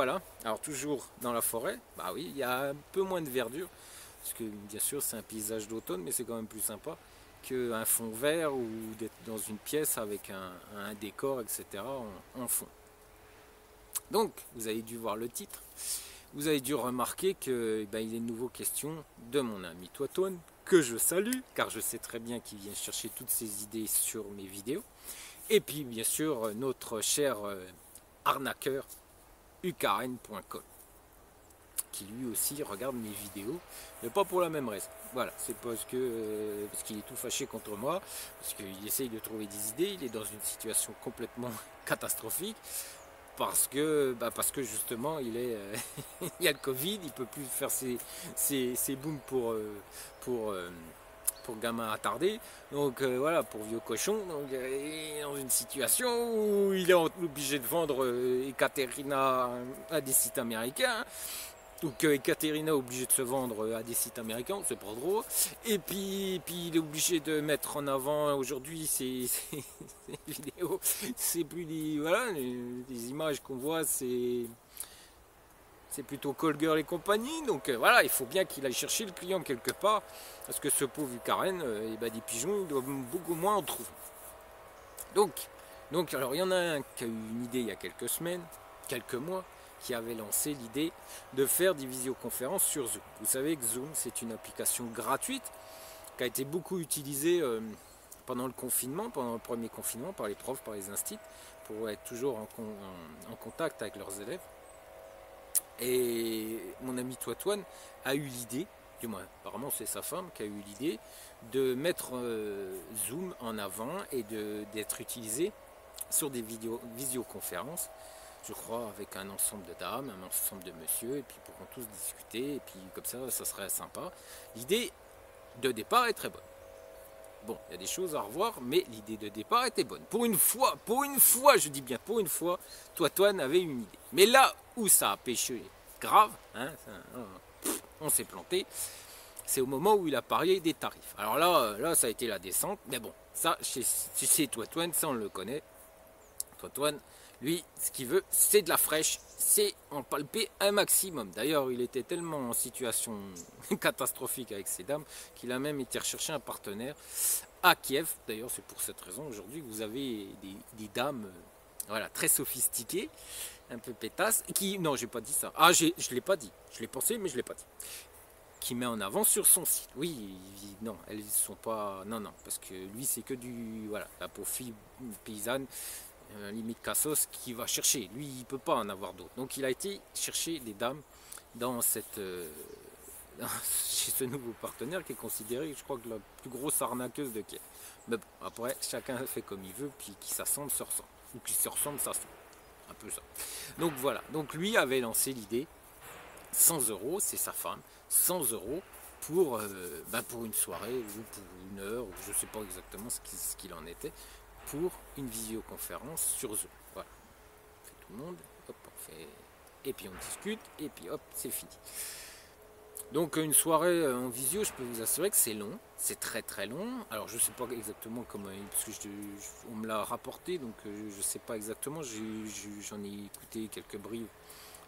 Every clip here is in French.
revoilà. Alors toujours dans la forêt. Bah oui, il y a un peu moins de verdure. Parce que bien sûr c'est un paysage d'automne, mais c'est quand même plus sympa qu'un fond vert ou d'être dans une pièce avec un décor, etc. en fond. Donc, vous avez dû voir le titre. Vous avez dû remarquer que il est de nouveau question de mon ami Toitone, que je salue, car je sais très bien qu'il vient chercher toutes ses idées sur mes vidéos. Et puis, bien sûr, notre cher arnaqueur, ukaren.com, qui lui aussi regarde mes vidéos, mais pas pour la même raison. Voilà, c'est parce qu'il est tout fâché contre moi, parce qu'il essaye de trouver des idées, il est dans une situation complètement catastrophique, parce que justement il est il y a le Covid, il peut plus faire ses booms pour gamins attardés, donc voilà, pour vieux cochon, donc il est dans une situation où il est obligé de vendre Ekaterina à des sites américains. Donc Ekaterina est obligé de se vendre à des sites américains, c'est pas drôle. Et puis il est obligé de mettre en avant aujourd'hui ces vidéos. C'est plus des, voilà, les images qu'on voit, c'est plutôt Call Girl et compagnie. Donc voilà, il faut bien qu'il aille chercher le client quelque part. Parce que ce pauvre Karen, des pigeons, il doit beaucoup moins en trouver. Donc alors il y en a un qui a eu une idée il y a quelques semaines, quelques mois, qui avait lancé l'idée de faire des visioconférences sur Zoom. Vous savez que Zoom, c'est une application gratuite qui a été beaucoup utilisée pendant le confinement, pendant le premier confinement, par les profs, par les instituts, pour être toujours en contact avec leurs élèves. Et mon ami Toitone a eu l'idée, du moins apparemment c'est sa femme qui a eu l'idée, de mettre Zoom en avant et d'être utilisé sur des visioconférences, je crois, avec un ensemble de dames, un ensemble de messieurs, et puis ils pourront tous discuter, et puis comme ça serait sympa. L'idée de départ est très bonne. Bon, il y a des choses à revoir, mais l'idée de départ était bonne. Pour une fois, je dis bien pour une fois, Toitone avait une idée. Mais là où ça a péché grave, hein, on s'est planté, c'est au moment où il a parié des tarifs. Alors là ça a été la descente, mais bon, ça, chez Toitone, ça on le connaît. Toitone, lui, ce qu'il veut, c'est de la fraîche, c'est en palper un maximum. D'ailleurs, il était tellement en situation catastrophique avec ces dames qu'il a même été rechercher un partenaire à Kiev. D'ailleurs, c'est pour cette raison aujourd'hui que vous avez des dames voilà, très sophistiquées, un peu pétasses, qui... Non, j'ai pas dit ça. Ah, je l'ai pas dit. Je l'ai pensé, mais je l'ai pas dit. Qui met en avant sur son site. Oui, non, elles sont pas... Non, parce que lui, c'est que du... Voilà, la pauvre fille paysanne, limite cassos, qui va chercher. Lui, il peut pas en avoir d'autres. Donc, il a été chercher des dames dans cette... chez ce nouveau partenaire qui est considéré, je crois, que la plus grosse arnaqueuse de Kiev. Mais bon, après, chacun fait comme il veut, puis qui s'assemble, se ressemble. Ou qui se ressemble, s'assemble. Un peu ça. Donc voilà. Donc lui avait lancé l'idée, 100 €, c'est sa femme, 100 € pour une soirée ou pour une heure, ou je ne sais pas exactement ce qu'il en était, pour une visioconférence sur Zoom. Voilà. On fait tout le monde, hop, on fait... Et puis on discute, et puis hop, c'est fini. Donc une soirée en visio, je peux vous assurer que c'est long, c'est très très long. Alors je ne sais pas exactement comment, parce que on me l'a rapporté, donc je ne sais pas exactement. J'en ai écouté quelques bribes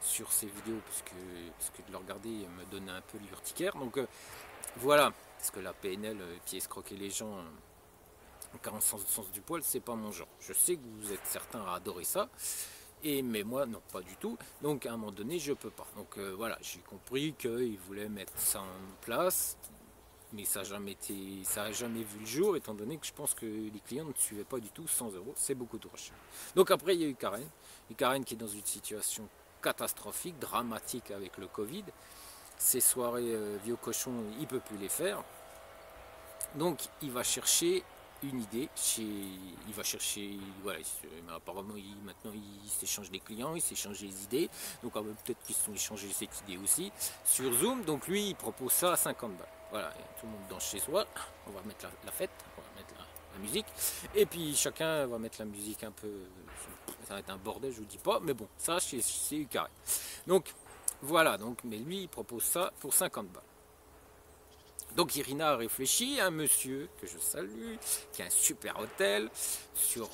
sur ces vidéos, parce que de le regarder me donne un peu l'urticaire. Donc voilà, parce que la PNL qui escroquer les gens en 40 sens du poil, c'est pas mon genre. Je sais que vous êtes certains à adorer ça. Mais moi, non, pas du tout. Donc, à un moment donné, je peux pas. Donc, voilà, j'ai compris qu'ils voulaient mettre ça en place, mais ça n'a jamais vu le jour, étant donné que je pense que les clients ne suivaient pas du tout 100 €. C'est beaucoup trop cher. Donc, après, il y a eu Karen. Et Karen qui est dans une situation catastrophique, dramatique avec le Covid. Ces soirées vieux cochons, il ne peut plus les faire. Donc, il va chercher une idée, il va chercher, voilà, apparemment maintenant il s'échange des clients, il s'échange des idées, donc peut-être qu'ils se sont échangés cette idée aussi sur Zoom. Donc lui il propose ça à 50 balles, voilà, tout le monde danse chez soi, on va mettre la fête, on va mettre la musique, et puis chacun va mettre la musique un peu, ça va être un bordel, je vous dis pas, mais bon, ça c'est Ukaren. Donc voilà, mais lui il propose ça pour 50 balles. Donc Irina a réfléchi, un monsieur que je salue, qui a un super hôtel sur,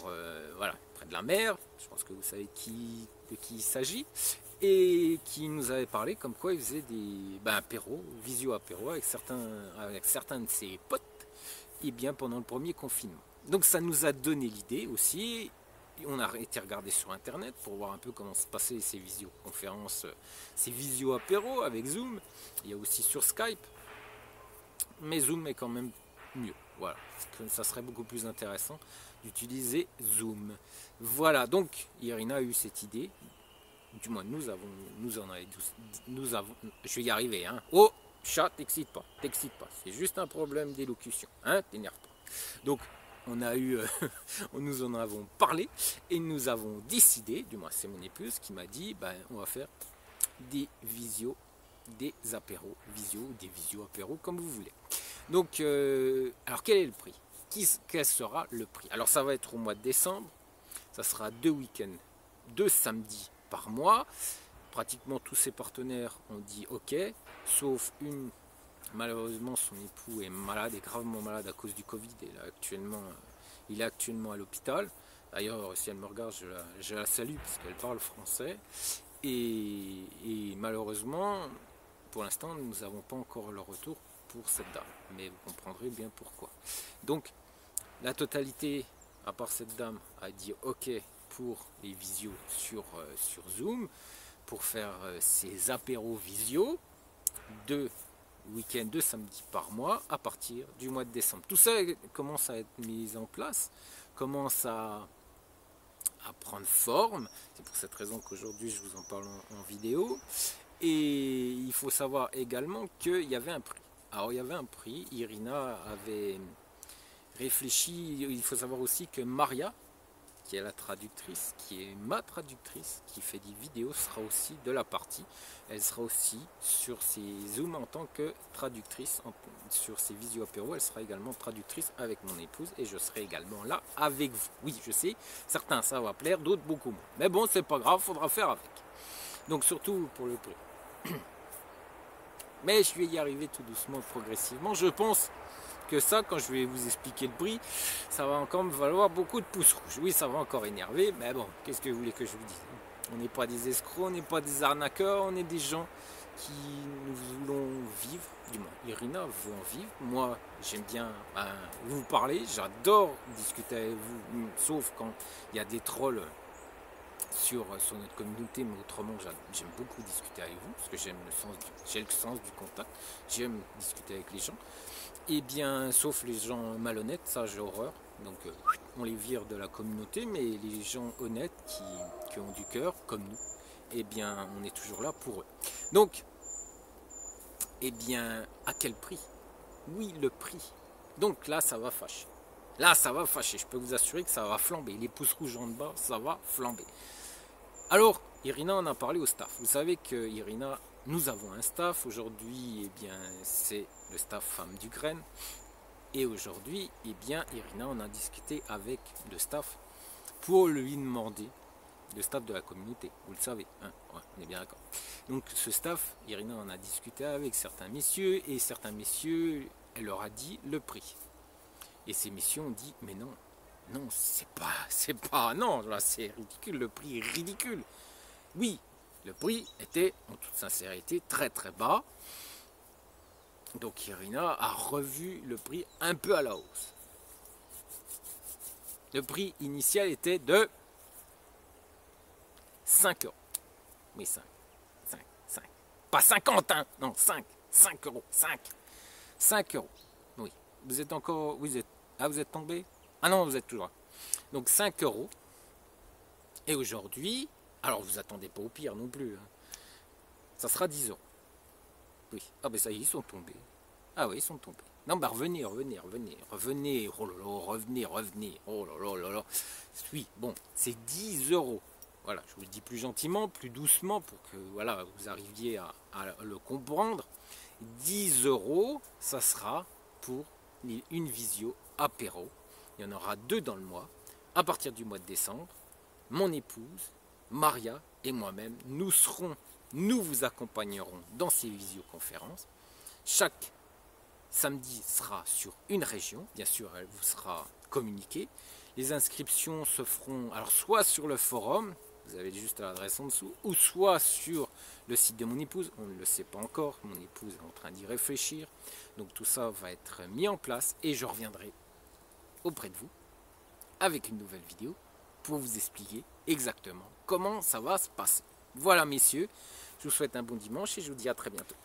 voilà, près de la mer, je pense que vous savez de qui il s'agit, et qui nous avait parlé comme quoi il faisait des apéros, visio-apéros avec certains de ses potes, et bien pendant le premier confinement. Donc ça nous a donné l'idée aussi. On a été regarder sur internet pour voir un peu comment se passaient ces visioconférences, ces visio-apéros avec Zoom. Il y a aussi sur Skype, mais Zoom est quand même mieux. Voilà, ça serait beaucoup plus intéressant d'utiliser Zoom. Voilà, donc Irina a eu cette idée. Du moins, nous avons, je vais y arriver, hein. Oh, chat, t'excite pas, c'est juste un problème d'élocution, hein, t'énerve pas. Donc, on nous en avons parlé et nous avons décidé, du moins c'est mon épouse qui m'a dit, on va faire des visios, des apéros, des visio-apéros, comme vous voulez. Donc, alors quel est le prix? Quel sera le prix? Alors ça va être au mois de décembre, ça sera 2 week-ends, 2 samedis par mois. Pratiquement tous ses partenaires ont dit ok, sauf une. Malheureusement, son époux est malade, est gravement malade à cause du Covid. Il est actuellement à l'hôpital. D'ailleurs, si elle me regarde, je la salue parce qu'elle parle français. Et malheureusement, pour l'instant, nous n'avons pas encore le retour pour cette dame. Mais vous comprendrez bien pourquoi. Donc, la totalité, à part cette dame, a dit ok pour les visios sur Zoom, pour faire ces apéros visio de week-end de samedi par mois à partir du mois de décembre. Tout ça commence à être mis en place, commence à prendre forme. C'est pour cette raison qu'aujourd'hui je vous en parle en vidéo. Et il faut savoir également qu'il y avait un prix. Alors il y avait un prix, Irina avait réfléchi, il faut savoir aussi que Maria, qui est la traductrice, qui est ma traductrice, qui fait des vidéos, sera aussi de la partie. Elle sera aussi sur ces Zooms en tant que traductrice, sur ces visio-apéros, elle sera également traductrice avec mon épouse et je serai également là avec vous. Oui, je sais, certains ça va plaire, d'autres beaucoup moins. Mais bon, c'est pas grave, faudra faire avec. Donc surtout pour le prix. Mais je vais y arriver tout doucement, progressivement. Je pense que ça, quand je vais vous expliquer le prix, ça va encore me valoir beaucoup de pouces rouges. Oui, ça va encore énerver, mais bon, qu'est-ce que vous voulez que je vous dise? On n'est pas des escrocs, on n'est pas des arnaqueurs, on est des gens qui nous voulons vivre. Du moins, Irina veut en vivre. Moi, j'aime bien vous parler, j'adore discuter avec vous, sauf quand il y a des trolls sur notre communauté, mais autrement j'aime beaucoup discuter avec vous parce que j'ai le sens du contact, j'aime discuter avec les gens, et bien sauf les gens malhonnêtes, ça j'ai horreur, donc on les vire de la communauté, mais les gens honnêtes qui ont du cœur comme nous, et bien on est toujours là pour eux. Donc et bien à quel prix? Oui, le prix. Donc là ça va fâcher. Là ça va fâcher, je peux vous assurer que ça va flamber, les pouces rouges en bas, ça va flamber. Alors, Irina en a parlé au staff. Vous savez que Irina, nous avons un staff. Aujourd'hui, eh bien, c'est le staff Femme du Graine. Et aujourd'hui, eh bien, Irina en a discuté avec le staff pour lui demander, le staff de la communauté, vous le savez, hein, ouais, on est bien d'accord. Donc ce staff, Irina en a discuté avec certains messieurs, et certains messieurs, elle leur a dit le prix. Et ces messieurs ont dit, mais non, non, non, là c'est ridicule, le prix est ridicule. Oui, le prix était, en toute sincérité, très très bas. Donc Irina a revu le prix un peu à la hausse. Le prix initial était de 5 euros. Oui, 5. Pas 50, hein, non, 5 euros, 5 euros. Oui, vous êtes encore, vous êtes tombé? Ah non, vous êtes toujours là. Donc 5 euros. Et aujourd'hui, alors vous attendez pas au pire non plus, hein, ça sera 10 euros. Oui, ah ben ça y est, ils sont tombés. Ah oui, ils sont tombés. Non, bah revenez, oh là là, revenez, oh là là. Oui, bon, c'est 10 euros. Voilà, je vous le dis plus gentiment, plus doucement, pour que voilà, vous arriviez à le comprendre. 10 euros, ça sera pour une visio apéro. Il y en aura 2 dans le mois, à partir du mois de décembre. Mon épouse, Maria et moi-même, nous vous accompagnerons dans ces visioconférences. Chaque samedi sera sur une région, bien sûr elle vous sera communiquée. Les inscriptions se feront alors soit sur le forum, vous avez juste l'adresse en dessous, ou soit sur le site de mon épouse, on ne le sait pas encore, mon épouse est en train d'y réfléchir, donc tout ça va être mis en place et je reviendrai auprès de vous avec une nouvelle vidéo pour vous expliquer exactement comment ça va se passer. Voilà messieurs, je vous souhaite un bon dimanche et je vous dis à très bientôt.